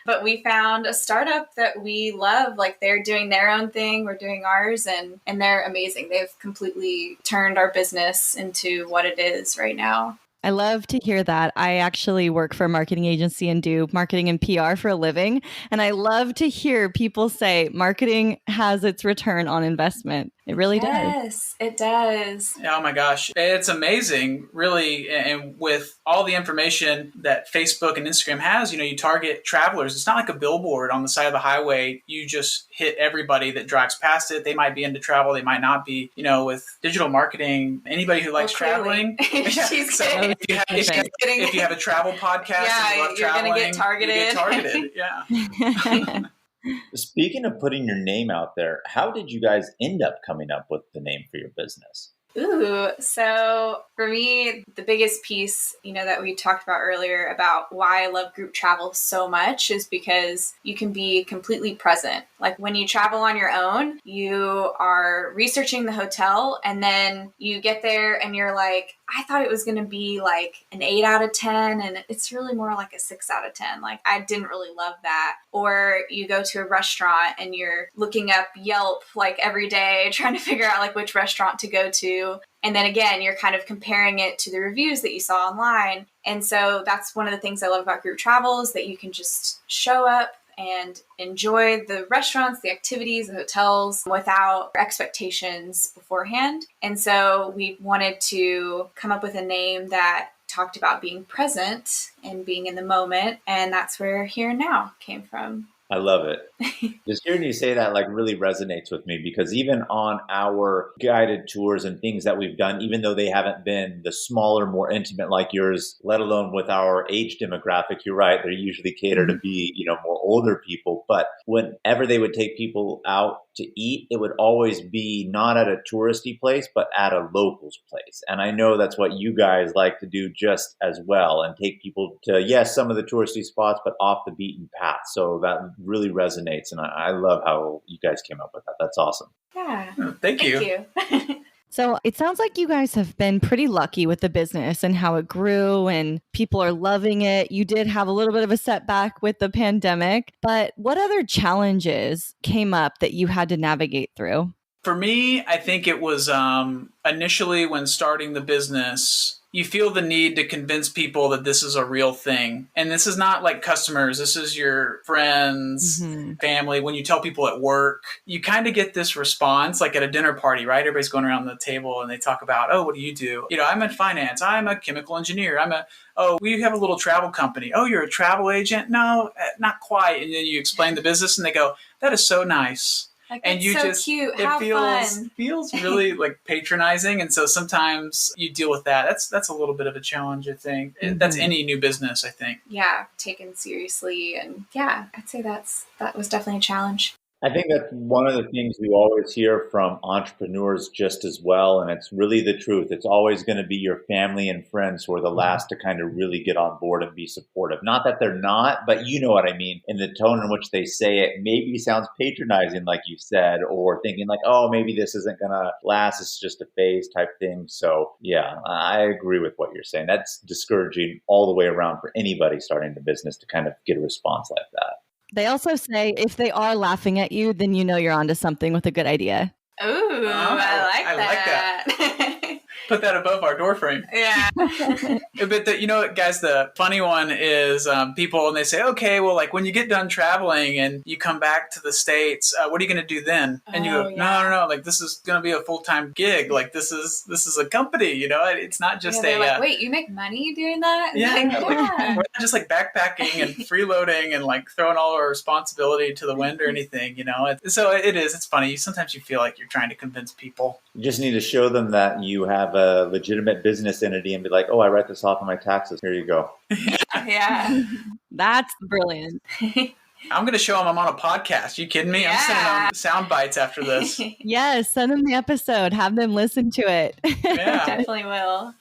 But we found a startup that we love. Like they're doing their own thing. We're doing ours and they're amazing. They've completely turned our business into what it is right now. I love to hear that. I actually work for a marketing agency and do marketing and PR for a living. And I love to hear people say marketing has its return on investment. It really does. Yes, it does. Oh my gosh. It's amazing, really. And with all the information that Facebook and Instagram has, you target travelers. It's not like a billboard on the side of the highway. You just hit everybody that drives past it. They might be into travel. They might not be. With digital marketing, anybody who likes traveling. She's kidding. If you have a travel podcast and you love traveling, you're going to get targeted. You get targeted. Yeah. Speaking of putting your name out there, how did you guys end up coming up with the name for your business? Ooh, so for me, the biggest piece, that we talked about earlier about why I love group travel so much is because you can be completely present. Like when you travel on your own, you are researching the hotel and then you get there and you're like, I thought it was going to be like an 8 out of 10, and it's really more like a 6 out of 10. Like, I didn't really love that. Or you go to a restaurant and you're looking up Yelp like every day, trying to figure out like which restaurant to go to. And then again, you're kind of comparing it to the reviews that you saw online. And so that's one of the things I love about group travel is that you can just show up and enjoy the restaurants, the activities, the hotels without expectations beforehand. And so we wanted to come up with a name that talked about being present and being in the moment. And that's where Here and Now came from. I love it. Just hearing you say that like really resonates with me, because even on our guided tours and things that we've done, even though they haven't been the smaller, more intimate like yours, let alone with our age demographic, you're right, they're usually catered to be, more older people. But whenever they would take people out to eat, it would always be not at a touristy place, but at a locals place. And I know that's what you guys like to do just as well, and take people to, yes, some of the touristy spots, but off the beaten path. So that really resonates. And I love how you guys came up with that. That's awesome. Yeah. Thank you. So it sounds like you guys have been pretty lucky with the business and how it grew and people are loving it. You did have a little bit of a setback with the pandemic, but what other challenges came up that you had to navigate through? For me, I think it was initially when starting the business, you feel the need to convince people that this is a real thing. And this is not like customers. This is your friends, family. When you tell people at work, you kind of get this response like at a dinner party, right? Everybody's going around the table and they talk about, oh, what do you do? I'm in finance. I'm a chemical engineer. We have a little travel company. Oh, you're a travel agent? No, not quite. And then you explain the business and they go, that is so nice. Like, and you so just cute. it How feels fun. really like patronizing, and so sometimes you deal with that. That's a little bit of a challenge, I think. That's any new business, I think. Yeah, taken seriously, and yeah, I'd say that was definitely a challenge. I think that's one of the things we always hear from entrepreneurs just as well. And it's really the truth. It's always going to be your family and friends who are the last to kind of really get on board and be supportive. Not that they're not, but you know what I mean. In the tone in which they say it, maybe sounds patronizing, like you said, or thinking like, oh, maybe this isn't going to last. It's just a phase type thing. So yeah, I agree with what you're saying. That's discouraging all the way around for anybody starting the business to kind of get a response like that. They also say if they are laughing at you, then you know you're onto something with a good idea. Ooh, I like that. Put that above our door frame. Yeah. But guys, the funny one is people, and they say, okay, well, like when you get done traveling and you come back to the States, what are you going to do then? And you go, no, like this is going to be a full-time gig. Like this is a company, it's not just like, wait, you make money doing that? Yeah. Like, yeah. We're not just like backpacking and freeloading and like throwing all our responsibility to the wind or anything, So it's funny. Sometimes you feel like you're trying to convince people. You just need to show them that you have a legitimate business entity and be like, oh, I write this off on my taxes. Here you go. Yeah. That's brilliant. I'm going to show them I'm on a podcast. You kidding me? Yeah. I'm sending them sound bites after this. Yes, send them the episode. Have them listen to it. Yeah. Definitely will.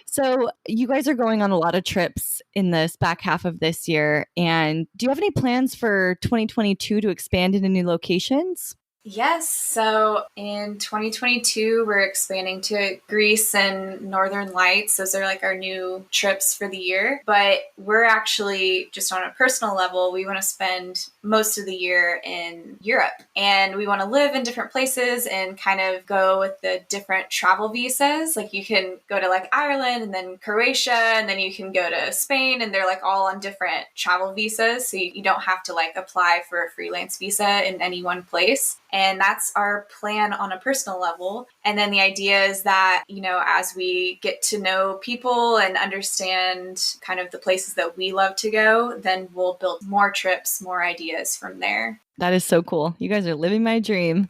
So you guys are going on a lot of trips in this back half of this year. And do you have any plans for 2022 to expand into new locations? Yes. So in 2022, we're expanding to Greece and Northern Lights. Those are like our new trips for the year. But we're actually just on a personal level, we want to spend most of the year in Europe. And we want to live in different places and kind of go with the different travel visas. Like you can go to like Ireland and then Croatia, and then you can go to Spain, and they're like all on different travel visas. So you don't have to like apply for a freelance visa in any one place. And that's our plan on a personal level. And then the idea is that, as we get to know people and understand kind of the places that we love to go, then we'll build more trips, more ideas from there. That is so cool. You guys are living my dream.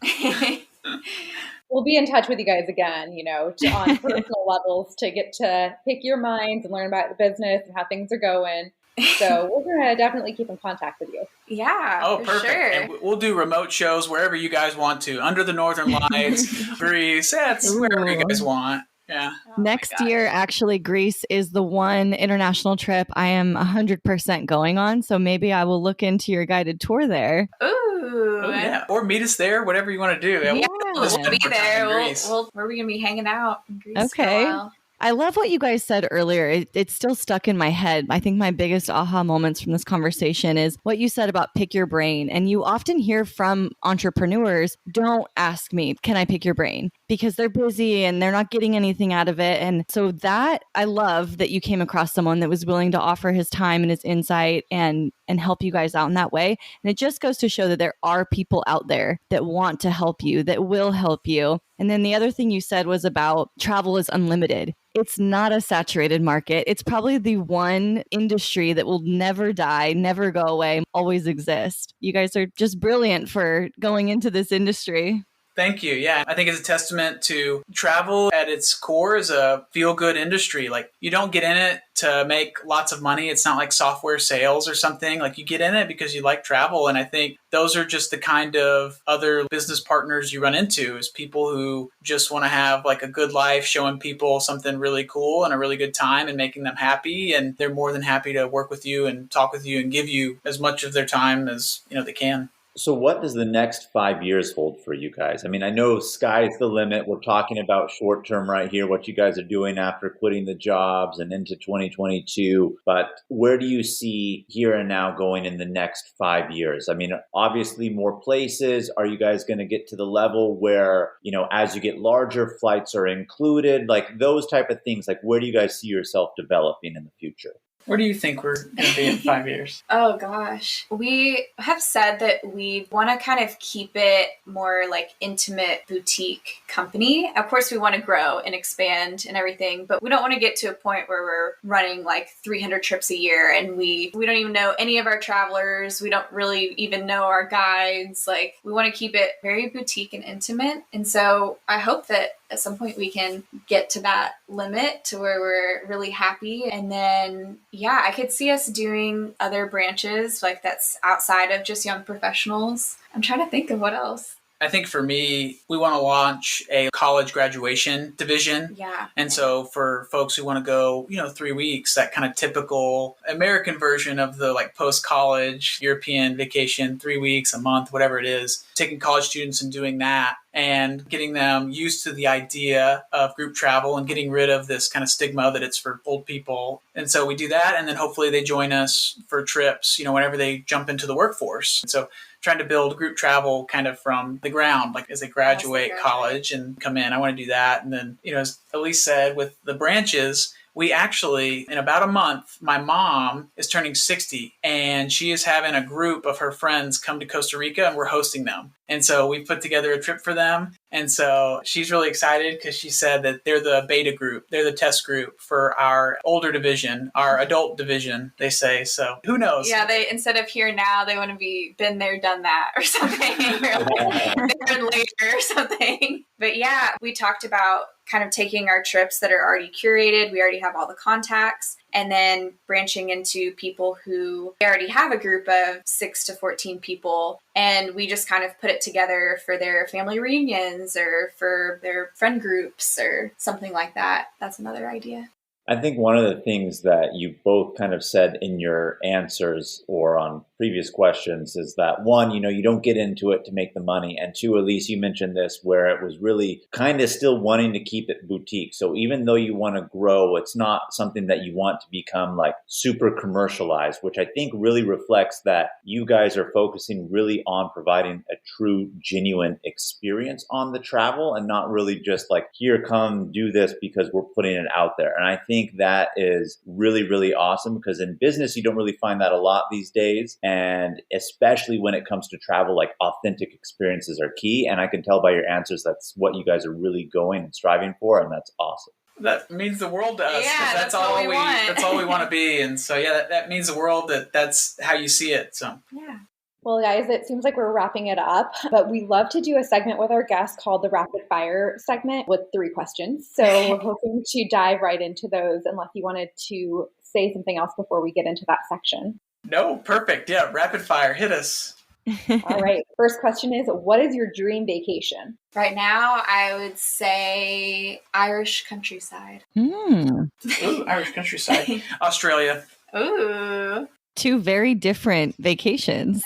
We'll be in touch with you guys again, on personal levels to get to pick your minds and learn about the business and how things are going. So we're going to definitely keep in contact with you. Yeah. Oh, for perfect. Sure. And we'll do remote shows wherever you guys want to. Under the Northern Lights, Greece, wherever you guys want. Yeah. Next year, actually, Greece is the one international trip I am 100% going on. So maybe I will look into your guided tour there. Ooh. Oh, yeah. Or meet us there, whatever you want to do. Yeah, we'll be there. Where are we going to be hanging out in Greece for a while? I love what you guys said earlier. It's still stuck in my head. I think my biggest aha moments from this conversation is what you said about pick your brain. And you often hear from entrepreneurs, don't ask me, can I pick your brain? Because they're busy and they're not getting anything out of it. And so that I love that you came across someone that was willing to offer his time and his insight and help you guys out in that way. And it just goes to show that there are people out there that want to help you, that will help you. And then the other thing you said was about travel is unlimited. It's not a saturated market. It's probably the one industry that will never die, never go away, always exist. You guys are just brilliant for going into this industry. Thank you. Yeah, I think it's a testament to travel at its core is a feel-good industry. Like, you don't get in it to make lots of money. It's not like software sales or something. Like, you get in it because you like travel. And I think those are just the kind of other business partners you run into, is people who just want to have like a good life, showing people something really cool and a really good time and making them happy. And they're more than happy to work with you and talk with you and give you as much of their time as, they can. So what does the next 5 years hold for you guys? I mean, I know sky's the limit. We're talking about short term right here, what you guys are doing after quitting the jobs and into 2022. But where do you see here and now going in the next 5 years? I mean, obviously more places. Are you guys going to get to the level where, as you get larger, flights are included? Like those type of things. Like, where do you guys see yourself developing in the future? Where do you think we're going to be in 5 years? Oh, gosh. We have said that we want to kind of keep it more like intimate boutique company. Of course, we want to grow and expand and everything, but we don't want to get to a point where we're running like 300 trips a year and we don't even know any of our travelers. We don't really even know our guides. Like, we want to keep it very boutique and intimate. And so I hope that at some point we can get to that limit to where we're really happy. And then, yeah, I could see us doing other branches like that's outside of just young professionals. I'm trying to think of what else. I think for me, we want to launch a college graduation division. Yeah. And so for folks who want to go, 3 weeks, that kind of typical American version of the like post-college European vacation, 3 weeks, a month, whatever it is, taking college students and doing that and getting them used to the idea of group travel and getting rid of this kind of stigma that it's for old people. And so we do that. And then hopefully they join us for trips, whenever they jump into the workforce. And so trying to build group travel kind of from the ground, like as they graduate college and come in. I want to do that. And then, as Elise said, with the branches, we actually, in about a month, my mom is turning 60 and she is having a group of her friends come to Costa Rica and we're hosting them. And so we put together a trip for them. And so she's really excited because she said that they're the beta group. They're the test group for our older division, our adult division, they say. So who knows? Yeah, they, instead of here now, they want to be been there, done that or something. Or like, there later or something. But yeah, we talked about kind of taking our trips that are already curated. We already have all the contacts. And then branching into people who already have a group of 6 to 14 people. And we just kind of put it together for their family reunions or for their friend groups or something like that. That's another idea. I think one of the things that you both kind of said in your answers or on previous questions is that one, you don't get into it to make the money. And two, Elise, you mentioned this where it was really kind of still wanting to keep it boutique. So even though you want to grow, it's not something that you want to become like super commercialized, which I think really reflects that you guys are focusing really on providing a true, genuine experience on the travel and not really just like, here, come do this because we're putting it out there. And I think that is really, really awesome because in business, you don't really find that a lot these days. And especially when it comes to travel, like authentic experiences are key. And I can tell by your answers, that's what you guys are really going and striving for. And that's awesome. That means the world to us. Yeah, that's all we want. That's all we want to be. And so, yeah, that means the world that's how you see it. So, yeah. Well, guys, it seems like we're wrapping it up, but we love to do a segment with our guests called the Rapid Fire segment with 3 questions. So we're hoping to dive right into those unless you wanted to say something else before we get into that section. No, perfect. Yeah, rapid fire. Hit us. All right. First question is, what is your dream vacation? Right now, I would say Irish countryside. Ooh, Irish countryside. Australia. Ooh. two very different vacations.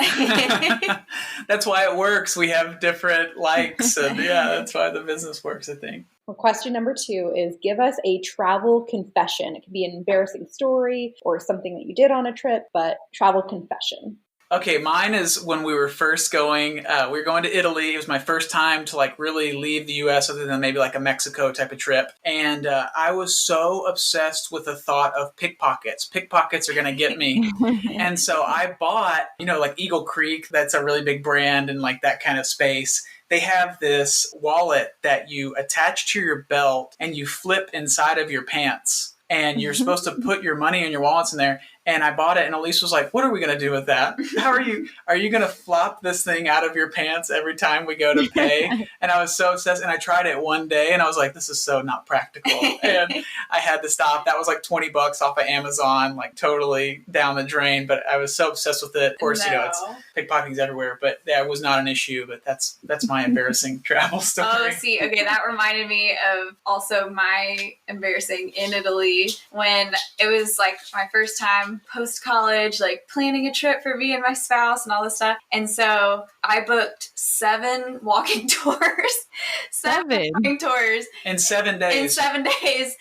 That's why it works. We have different likes. And yeah, that's why the business works, I think. Well, question number 2 is give us a travel confession. It could be an embarrassing story or something that you did on a trip, but travel confession. Okay, mine is when we were first going, we were going to Italy. It was my first time to like really leave the U.S. other than maybe like a Mexico type of trip. And I was so obsessed with the thought of pickpockets. Pickpockets are going to get me. And so I bought, like Eagle Creek, that's a really big brand in like that kind of space. They have this wallet that you attach to your belt and you flip inside of your pants. And you're supposed to put your money and your wallets in there. And I bought it, and Elise was like, what are we going to do with that? Are you going to flop this thing out of your pants every time we go to pay? And I was so obsessed, and I tried it one day, and I was like, this is so not practical. And I had to stop. That was like $20 off of Amazon, like totally down the drain. But I was so obsessed with it. Of course, it's pickpocketing's everywhere, but that was not an issue. But that's my embarrassing travel story. Oh, see, okay, that reminded me of also my embarrassing in Italy when it was like my first time post-college, like planning a trip for me and my spouse and all this stuff. And so I booked 7 walking tours. 7 walking tours. In 7 days. In 7 days.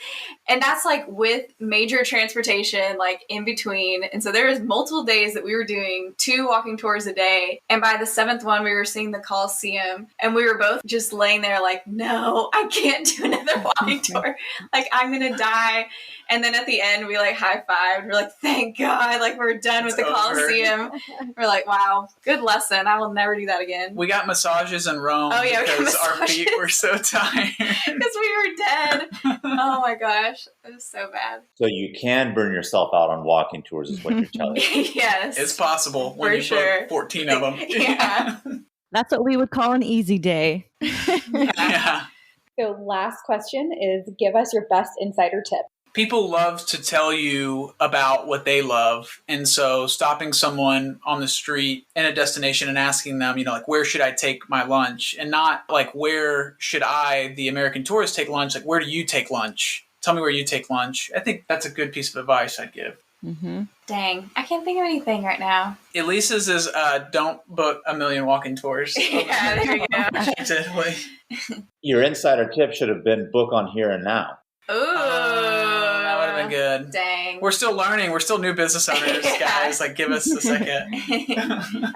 And that's like with major transportation, like in between. And so there was multiple days that we were doing 2 walking tours a day. And by the 7th one, we were seeing the Coliseum. And we were both just laying there like, no, I can't do another walking tour. Like, I'm going to die. And then at the end, we like high-fived. We're like, thank God, like we're done with the Coliseum. We're like, wow, good lesson. I will never do that again. We got massages in Rome because our feet were so tired. Because we were dead. Oh my gosh, it was so bad. So you can burn yourself out on walking tours is what you're telling me. Yes. It's possible when you book 14 of them. Yeah. That's what we would call an easy day. Yeah. So last question is give us your best insider tip. People love to tell you about what they love. And so stopping someone on the street in a destination and asking them, like, where should I take my lunch? And not like, where should I, the American tourist, take lunch? Like, where do you take lunch? Tell me where you take lunch. I think that's a good piece of advice I'd give. Mm-hmm. Dang, I can't think of anything right now. Elise's is don't book a million walking tours. Yeah, there you go. Your insider tip should have been book on Here and Now. Ooh. That would have been good. Dang. We're still learning. We're still new business owners, guys. Like, give us a second.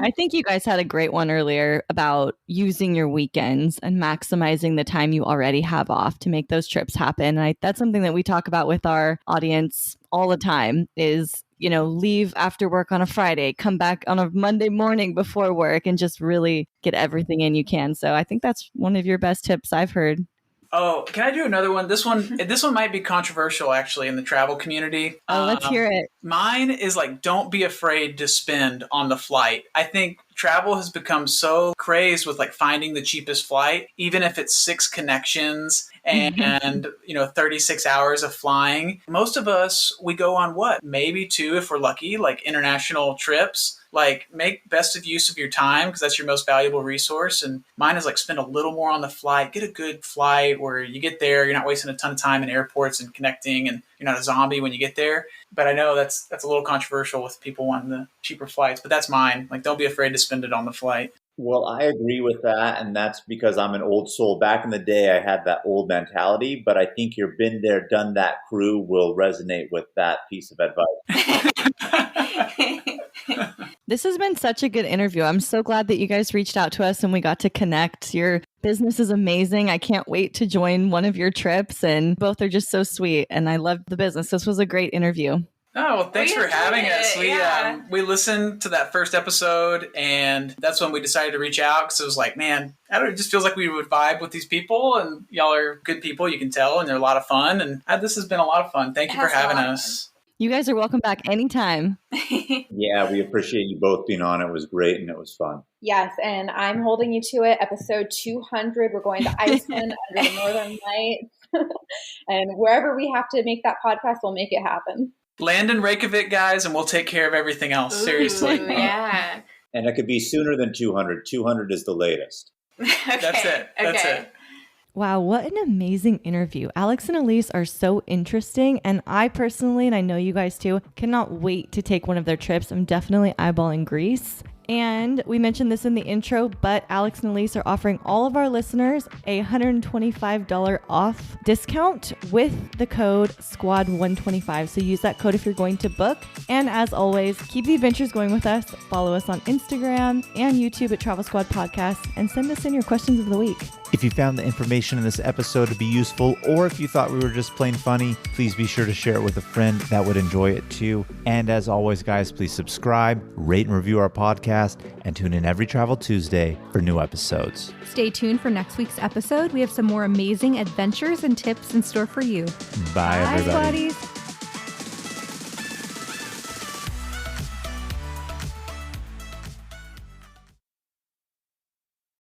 I think you guys had a great one earlier about using your weekends and maximizing the time you already have off to make those trips happen. And that's something that we talk about with our audience all the time is, leave after work on a Friday, come back on a Monday morning before work and just really get everything in you can. So I think that's one of your best tips I've heard. Oh, can I do another one? This one might be controversial, actually, in the travel community. Oh, let's hear it. Mine is like, don't be afraid to spend on the flight. I think travel has become so crazed with like finding the cheapest flight, even if it's 6 connections and 36 hours of flying. Most of us, we go on maybe 2 if we're lucky, like international trips. Like, make best of use of your time because that's your most valuable resource. And mine is like, spend a little more on the flight. Get a good flight where you get there, you're not wasting a ton of time in airports and connecting, and you're not a zombie when you get there. But I know that's a little controversial with people wanting the cheaper flights, but that's mine. Like, don't be afraid to spend it on the flight. Well, I agree with that, and that's because I'm an old soul. Back in the day, I had that old mentality, but I think your been there, done that crew will resonate with that piece of advice. This has been such a good interview. I'm so glad that you guys reached out to us and we got to connect. Your business is amazing. I can't wait to join one of your trips, and both are just so sweet. And I love the business. This was a great interview. Oh, well, thanks for having us. We listened to that first episode, and that's when we decided to reach out because it was like, man, it just feels like we would vibe with these people, and y'all are good people, you can tell, and they're a lot of fun. And this has been a lot of fun. Thank you for having us. You guys are welcome back anytime. Yeah, we appreciate you both being on. It was great and it was fun. Yes, and I'm holding you to it. Episode 200, we're going to Iceland under the Northern Lights. And wherever we have to make that podcast, we'll make it happen. Land in Reykjavik, guys, and we'll take care of everything else. Seriously. Yeah. And it could be sooner than 200. 200 is the latest. Okay. That's it. That's it. Wow, what an amazing interview. Alex and Elise are so interesting, and I personally, and I know you guys too, cannot wait to take one of their trips. I'm definitely eyeballing Greece. And we mentioned this in the intro, but Alex and Elise are offering all of our listeners a $125 off discount with the code SQUAD125. So use that code if you're going to book. And as always, keep the adventures going with us. Follow us on Instagram and YouTube at Travel Squad Podcast, and send us in your questions of the week. If you found the information in this episode to be useful, or if you thought we were just plain funny, please be sure to share it with a friend that would enjoy it too. And as always, guys, please subscribe, rate and review our podcast, and tune in every Travel Tuesday for new episodes. Stay tuned for next week's episode. We have some more amazing adventures and tips in store for you. Bye, everybody. Squaddies.